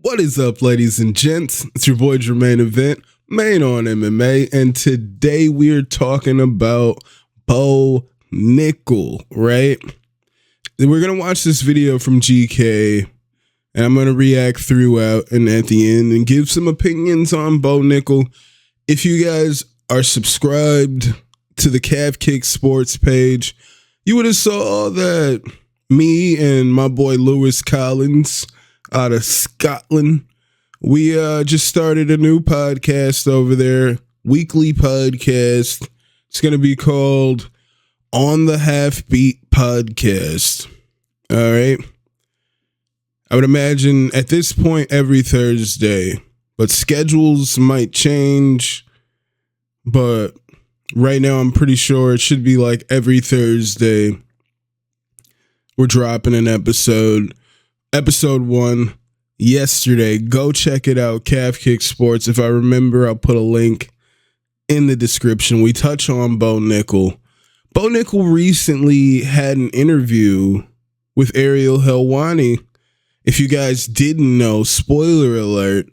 What is up, ladies and gents? It's your boy Jermaine Event, main on MMA, and today we're talking about Bo Nickal, right? We're going to watch this video from GeeKay, and I'm going to react throughout and at the end and give some opinions on Bo Nickal. If you guys are subscribed to the Calf Kick Sports page, you would have saw that me and my boy Lewis Collins out of Scotland, we just started a new podcast over there, weekly podcast. It's going to be called On the Half Beat Podcast. All right. I would imagine at this point every Thursday, but schedules might change. But right now I'm pretty sure it should be like every Thursday. We're dropping an episode. Episode 1 yesterday. Go check it out. Calf Kick Sports. If I remember, I'll put a link in the description. We touch on Bo Nickal. Bo Nickal recently had an interview with Ariel Helwani. If you guys didn't know, spoiler alert,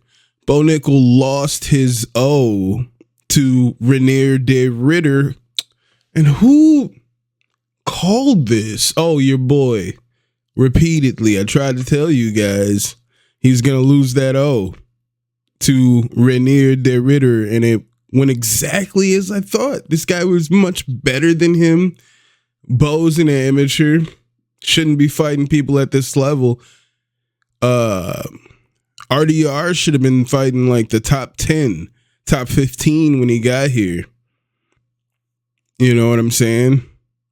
Bo Nickal lost his O to Renier de Ridder. And who called this? Oh, your boy. Repeatedly, I tried to tell you guys he's going to lose that O to Renier de Ridder, and it went exactly as I thought. This guy was much better than him. Bo's an amateur. Shouldn't be fighting people at this level. RDR should have been fighting like the top 10, top 15 when he got here. You know what I'm saying?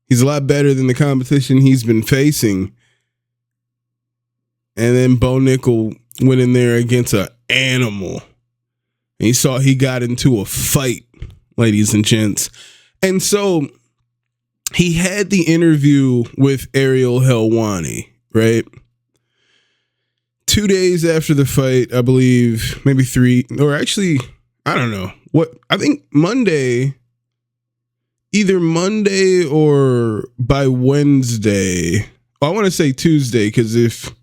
He's a lot better than the competition he's been facing. And then Bo Nickal went in there against an animal. And you saw he got into a fight, ladies and gents. And so he had the interview with Ariel Helwani, right? 2 days after the fight, I believe, maybe 3, or actually, I don't know. I think Monday, either Monday or by Wednesday. I want to say Tuesday, because if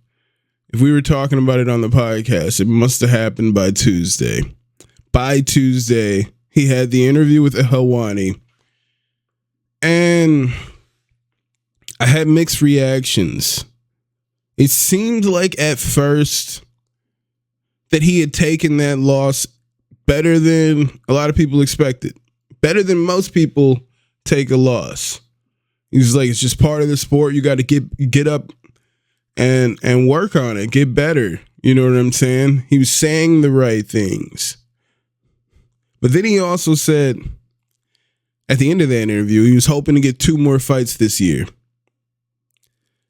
we were talking about it on the podcast, it must have happened by Tuesday. By Tuesday, he had the interview with Helwani. And I had mixed reactions. It seemed like at first that he had taken that loss better than a lot of people expected. Better than most people take a loss. He was like, it's just part of the sport. You got to get up and work on it, get better. You know what I'm saying? He was saying the right things. But then he also said at the end of that interview, he was hoping to get 2 more fights this year.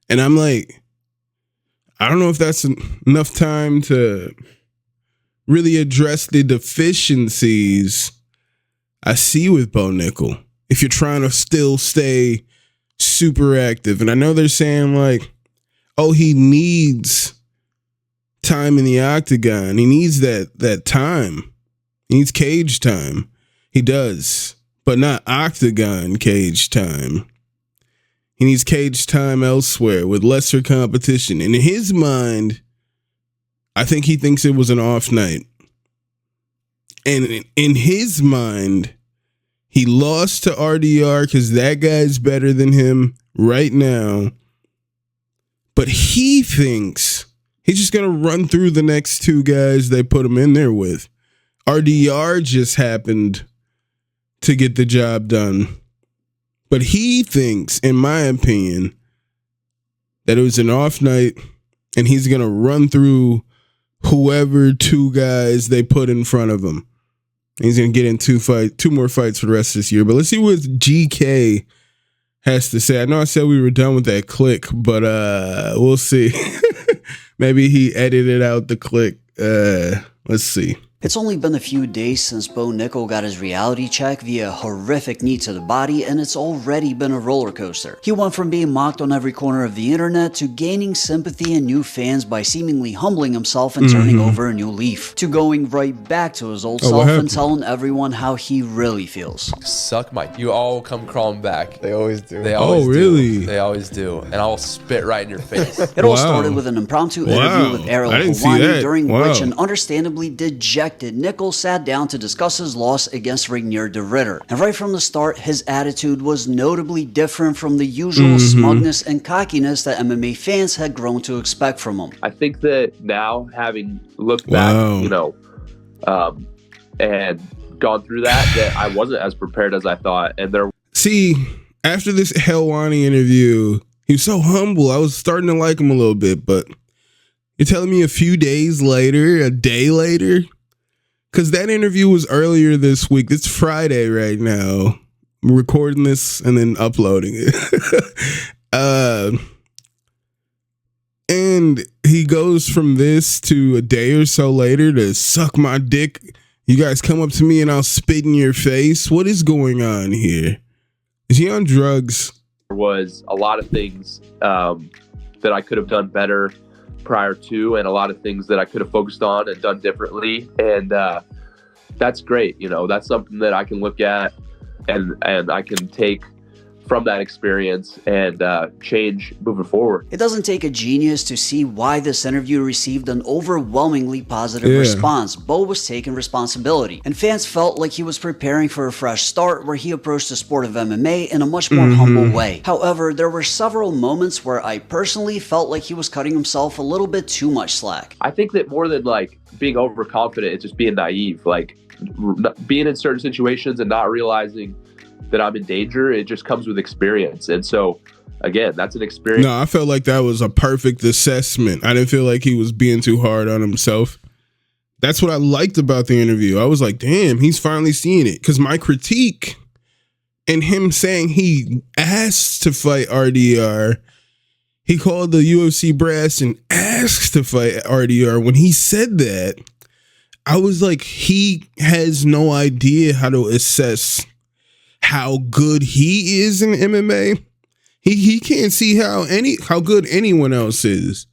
And I'm like, I don't know if that's enough time to really address the deficiencies I see with Bo Nickal. If you're trying to still stay super active. And I know they're saying like, oh, he needs time in the octagon. He needs that time. He needs cage time. He does, but not octagon cage time. He needs cage time elsewhere with lesser competition. And in his mind, I think he thinks it was an off night. And in his mind, he lost to RDR because that guy's better than him right now. But he thinks he's just going to run through the next 2 guys they put him in there with. RDR just happened to get the job done. But he thinks, in my opinion, that it was an off night and he's going to run through whoever 2 guys they put in front of him. And he's going to get in 2 more fights for the rest of this year. But let's see what GeeKay has to say. I know I said we were done with that click, but we'll see. Maybe he edited out the click. Let's see. It's only been a few days since Bo Nickal got his reality check via a horrific knee to the body, and it's already been a roller coaster. He went from being mocked on every corner of the internet to gaining sympathy and new fans by seemingly humbling himself and turning over a new leaf, to going right back to his old self and telling everyone how he really feels. Suck my... You all come crawling back. They always do. They always really? do. They always do. And I'll spit right in your face. It all started with an impromptu interview with Arrogance, during which an understandably dejected Nickal sat down to discuss his loss against Rainier de Ritter. And right from the start, his attitude was notably different from the usual smugness and cockiness that MMA fans had grown to expect from him. I think that now, having looked back, and gone through that I wasn't as prepared as I thought. And See, after this Helwani interview, he was so humble. I was starting to like him a little bit, but you're telling me a few days later, a day later? Because that interview was earlier this week. It's Friday right now. I'm recording this and then uploading it. And he goes from this to a day or so later to suck my dick. You guys come up to me and I'll spit in your face. What is going on here? Is he on drugs? there was a lot of things that I could have done better prior to, and a lot of things that I could have focused on and done differently. And that's great. You know, that's something that I can look at and I can take from that experience and change moving forward. It doesn't take a genius to see why this interview received an overwhelmingly positive response. Bo was taking responsibility, and fans felt like he was preparing for a fresh start where he approached the sport of MMA in a much more humble way. However, there were several moments where I personally felt like he was cutting himself a little bit too much slack. I think that more than like being overconfident, it's just being naive. Like being in certain situations and not realizing that I'm in danger, it just comes with experience. And so again, that's an experience. No, I felt like that was a perfect assessment. I didn't feel like he was being too hard on himself. That's what I liked about the interview. I was like, damn, he's finally seeing it. Because my critique and him saying he asked to fight RDR, he called the UFC brass and asked to fight RDR. When he said that, I was like, he has no idea how to assess how good he is in MMA. He can't see how good anyone else is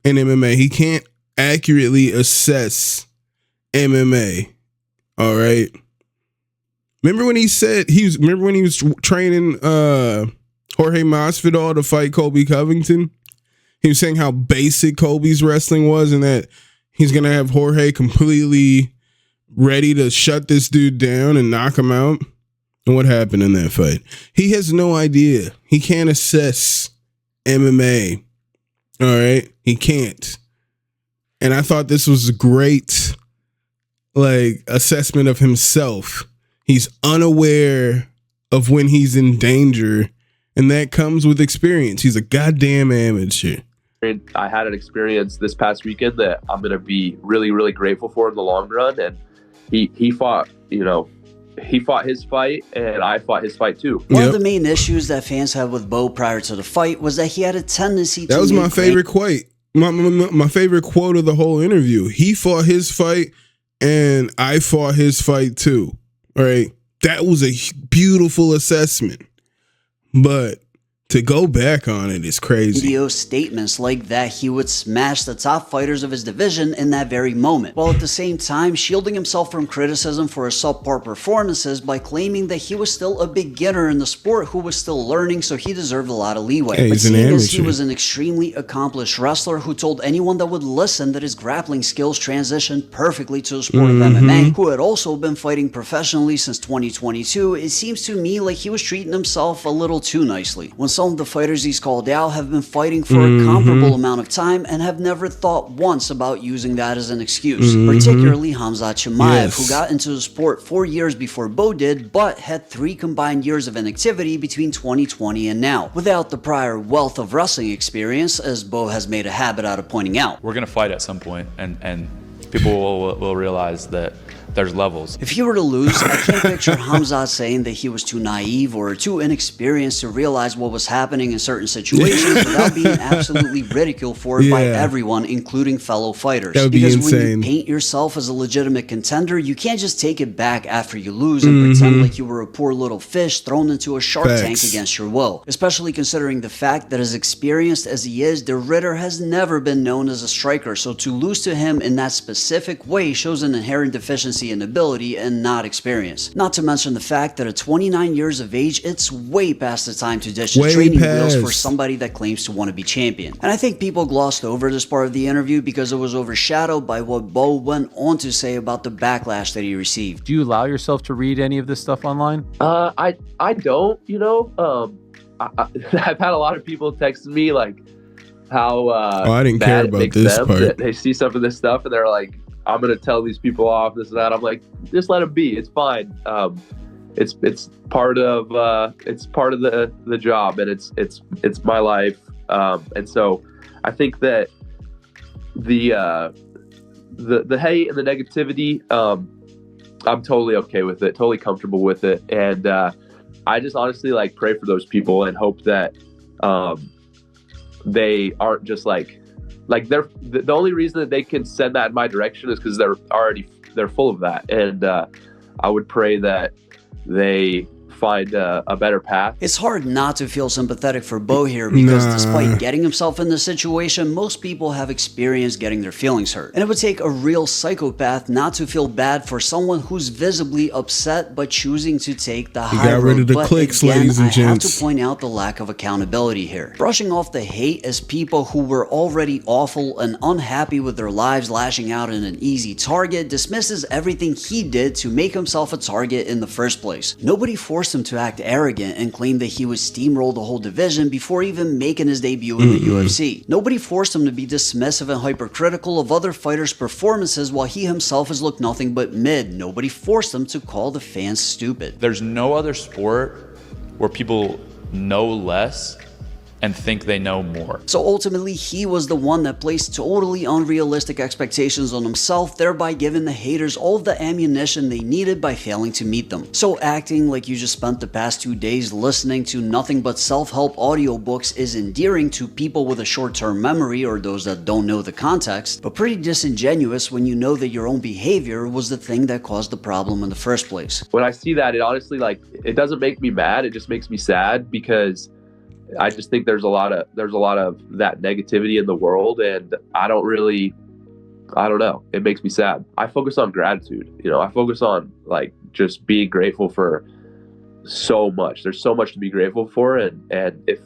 in MMA. He can't accurately assess MMA. All right. Remember when he said remember when he was training Jorge Masvidal to fight Colby Covington? He was saying how basic Colby's wrestling was and that he's gonna have Jorge completely ready to shut this dude down and knock him out. And what happened in that fight? He has no idea. He can't assess MMA. All right? He can't. And I thought this was a great assessment of himself. He's unaware of when he's in danger, and that comes with experience. He's a goddamn amateur. I had an experience this past weekend that I'm going to be really, really grateful for in the long run. And he fought, he fought his fight, and I fought his fight too. One of the main issues that fans had with Bo prior to the fight was that he had a tendency to... That was my favorite quote. My favorite quote of the whole interview. He fought his fight, and I fought his fight too. All right? That was a beautiful assessment. But to go back on it is crazy. Video statements like that he would smash the top fighters of his division in that very moment, while at the same time shielding himself from criticism for his subpar performances by claiming that he was still a beginner in the sport who was still learning, so he deserved a lot of leeway. Hey, but seeing as he was an extremely accomplished wrestler who told anyone that would listen that his grappling skills transitioned perfectly to the sport of MMA, who had also been fighting professionally since 2022, it seems to me like he was treating himself a little too nicely. When some of the fighters he's called out have been fighting for a comparable amount of time and have never thought once about using that as an excuse. Particularly Khamzat Chimaev, who got into the sport 4 years before Bo did, but had 3 combined years of inactivity between 2020 and now, without the prior wealth of wrestling experience, as Bo has made a habit out of pointing out. We're going to fight at some point, and people will realize that there's levels. If he were to lose, I can't picture Hamzat saying that he was too naive or too inexperienced to realize what was happening in certain situations without being absolutely ridiculed for it by everyone, including fellow fighters. That would be insane. When you paint yourself as a legitimate contender, you can't just take it back after you lose and pretend like you were a poor little fish thrown into a shark tank against your will. Especially considering the fact that as experienced as he is, the Ritter has never been known as a striker, so to lose to him in that specific way shows an inherent deficiency in ability and not experience. Not to mention the fact that at 29 years of age, it's way past the time to ditch the training wheels for somebody that claims to want to be champion. And I think people glossed over this part of the interview because it was overshadowed by what Bo went on to say about the backlash that he received. Do you allow yourself to read any of this stuff online? I don't, you know. I've had a lot of people text me like how I didn't care about this part. They see some of this stuff and they're like, I'm gonna tell these people off, this and that. I'm like, just let them be. It's fine. It's part of the job, and it's my life. And so I think that the hate and the negativity, I'm totally okay with it, totally comfortable with it, and I just honestly like pray for those people and hope that they aren't just like they're the only reason that they can send that in my direction is because they're full of that, and I would pray that they find a better path. It's hard not to feel sympathetic for Bo here because despite getting himself in this situation, most people have experienced getting their feelings hurt. And it would take a real psychopath not to feel bad for someone who's visibly upset but choosing to take the high road. Got rid of the clicks, ladies and gents. I have to point out the lack of accountability here. Brushing off the hate as people who were already awful and unhappy with their lives lashing out in an easy target dismisses everything he did to make himself a target in the first place. Nobody forced him to act arrogant and claim that he would steamroll the whole division before even making his debut in the UFC. Nobody forced him to be dismissive and hypercritical of other fighters' performances while he himself has looked nothing but mid. Nobody forced him to call the fans stupid. There's no other sport where people know less and think they know more. So ultimately, he was the one that placed totally unrealistic expectations on himself, thereby giving the haters all of the ammunition they needed by failing to meet them. So acting like you just spent the past 2 days listening to nothing but self-help audiobooks is endearing to people with a short-term memory or those that don't know the context, but pretty disingenuous when you know that your own behavior was the thing that caused the problem in the first place. When I see that, it honestly, it doesn't make me mad, it just makes me sad because I just think there's a lot of that negativity in the world, and I don't know. It makes me sad. I focus on gratitude. You know, I focus on just being grateful for so much. There's so much to be grateful for, and if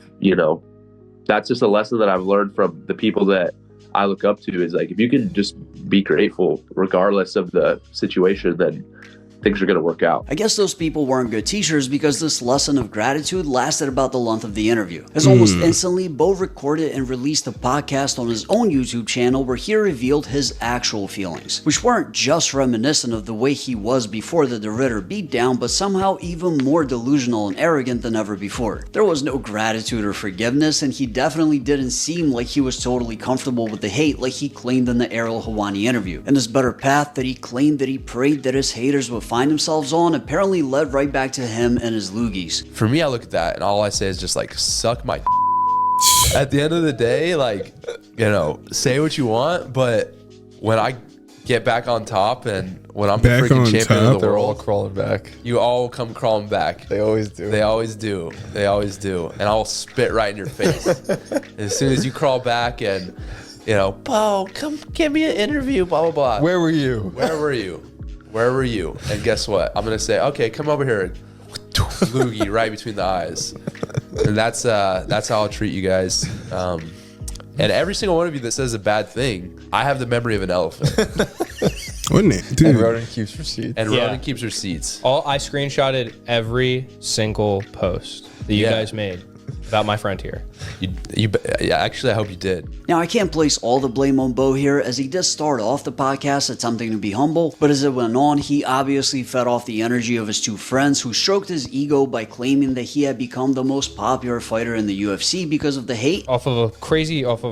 that's just a lesson that I've learned from the people that I look up to is if you can just be grateful regardless of the situation, then things are going to work out. I guess those people weren't good teachers because this lesson of gratitude lasted about the length of the interview. As almost instantly, Bo recorded and released a podcast on his own YouTube channel where he revealed his actual feelings, which weren't just reminiscent of the way he was before the Ritter beatdown, but somehow even more delusional and arrogant than ever before. There was no gratitude or forgiveness, and he definitely didn't seem like he was totally comfortable with the hate like he claimed in the Ariel Helwani interview. And this better path that he claimed that he prayed that his haters would find themselves on apparently led right back to him and his loogies. For me, I look at that and all I say is just suck my at the end of the day, say what you want, but when I get back on top and when I'm the freaking champion of the world, they're all crawling back. You all come crawling back. They always do. They always do. They always do. And I'll spit right in your face. As soon as you crawl back and Bo, come give me an interview, blah, blah, blah. Where were you? Where were you? Where were you? And guess what? I'm going to say, okay, come over here. Loogie right between the eyes. And that's how I'll treat you guys. And every single one of you that says a bad thing, I have the memory of an elephant. Wouldn't it? Dude. And Ronan keeps receipts. And Ronan keeps receipts. I screenshotted every single post that you guys made. about my friend here. Yeah, actually, I hope you did. Now, I can't place all the blame on Bo here, as he did start off the podcast attempting to be humble, but as it went on, he obviously fed off the energy of his two friends who stroked his ego by claiming that he had become the most popular fighter in the UFC because of the hate. Off of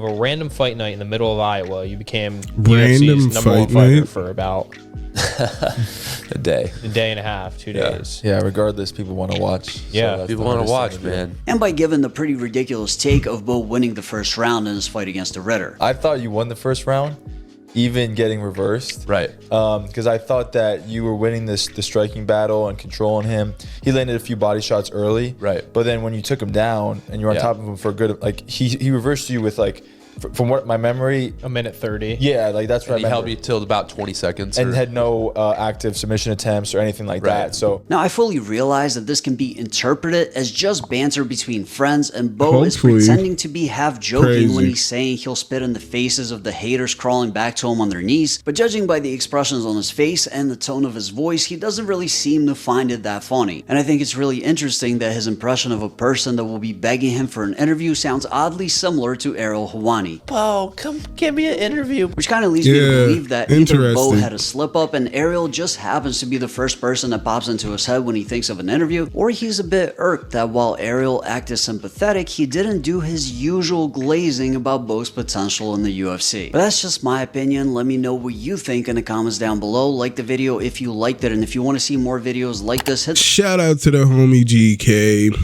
a random fight night in the middle of Iowa, you became Random UFC's number one fight fighter night? for about A day. a day and a half, 2 days. Yeah, regardless, people want to watch. Yeah, that's People the want to hardest watch, thing to do. man. And by giving the pretty ridiculous take of Bo winning the first round in his fight against the Ritter. I thought you won the first round, even getting reversed. Right. Because I thought that you were winning the striking battle and controlling him. He landed a few body shots early. Right. But then when you took him down and you were on top of him for a good, like he reversed you with like, from what my memory, A minute 30. yeah, like that's what And he I held remember. me till about 20 seconds. And or- had no active submission attempts or anything like Right. that. So Now, I fully realize that this can be interpreted as just banter between friends, and Bo is Hopefully. pretending to be half joking when Crazy. he's saying he'll spit in the faces of the haters crawling back to him on their knees. But judging by the expressions on his face and the tone of his voice, he doesn't really seem to find it that funny. And I think it's really interesting that his impression of a person that will be begging him for an interview sounds oddly similar to Ariel Helwani. Bo, come give me an interview. Which kind of leads me to Yeah, believe that either Bo interesting. had a slip up and Ariel just happens to be the first person that pops into his head when he thinks of an interview, or he's a bit irked that while Ariel acted sympathetic, he didn't do his usual glazing about Bo's potential in the UFC. But that's just my opinion. Let me know what you think in the comments down below. Like the video if you liked it, and if you want to see more videos like this, hit Shout out to the homie GeeKay.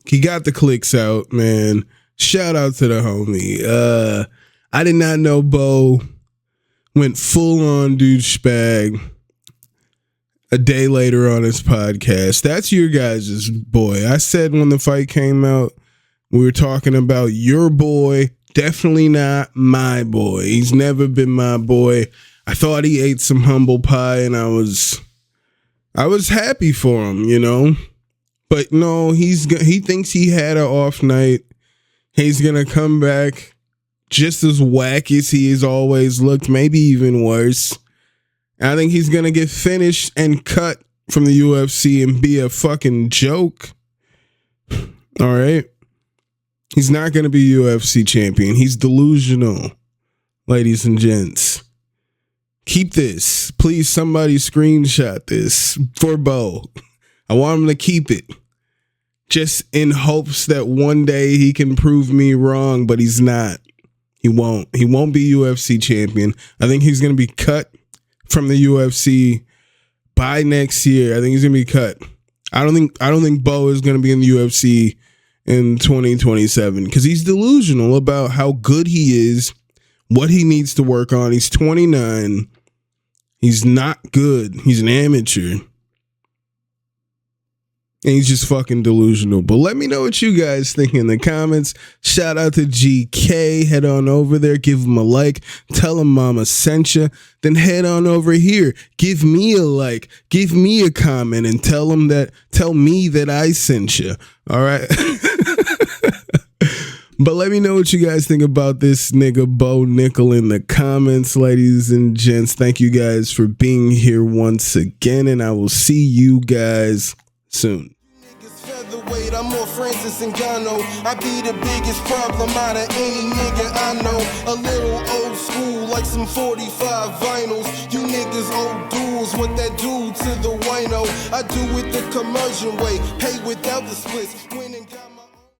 He got the clicks out, man. Shout out to the homie. I did not know Bo went full on douchebag a day later on his podcast. That's your guys' boy. I said when the fight came out, we were talking about your boy, definitely not my boy. He's never been my boy. I thought he ate some humble pie, and I was happy for him, you know. But no, he thinks he had an off night. He's gonna come back just as whack as he has always looked, maybe even worse. I think he's gonna get finished and cut from the UFC and be a fucking joke. All right. He's not gonna be UFC champion. He's delusional, ladies and gents. Keep this. Please, somebody screenshot this for Bo. I want him to keep it. Just in hopes that one day he can prove me wrong, but he's not. He won't. He won't be UFC champion. I think he's going to be cut from the UFC by next year. I think he's going to be cut. I don't think Bo is going to be in the UFC in 2027 because he's delusional about how good he is, what he needs to work on. He's 29. He's not good. He's an amateur. And he's just fucking delusional. But let me know what you guys think in the comments. Shout out to GeeKay. Head on over there. Give him a like. Tell him Mama sent you. Then head on over here. Give me a like. Give me a comment. And tell me that I sent you. All right? But let me know what you guys think about this nigga Bo Nickal in the comments, ladies and gents. Thank you guys for being here once again. And I will see you guys soon. Featherweight, I'm more Francis Ngannou. I be the biggest problem out of any nigga I know. A little old school, like some 45 vinyls. You niggas old dudes, what that do to the wino? I do it the commercial way, pay without the splits. Winning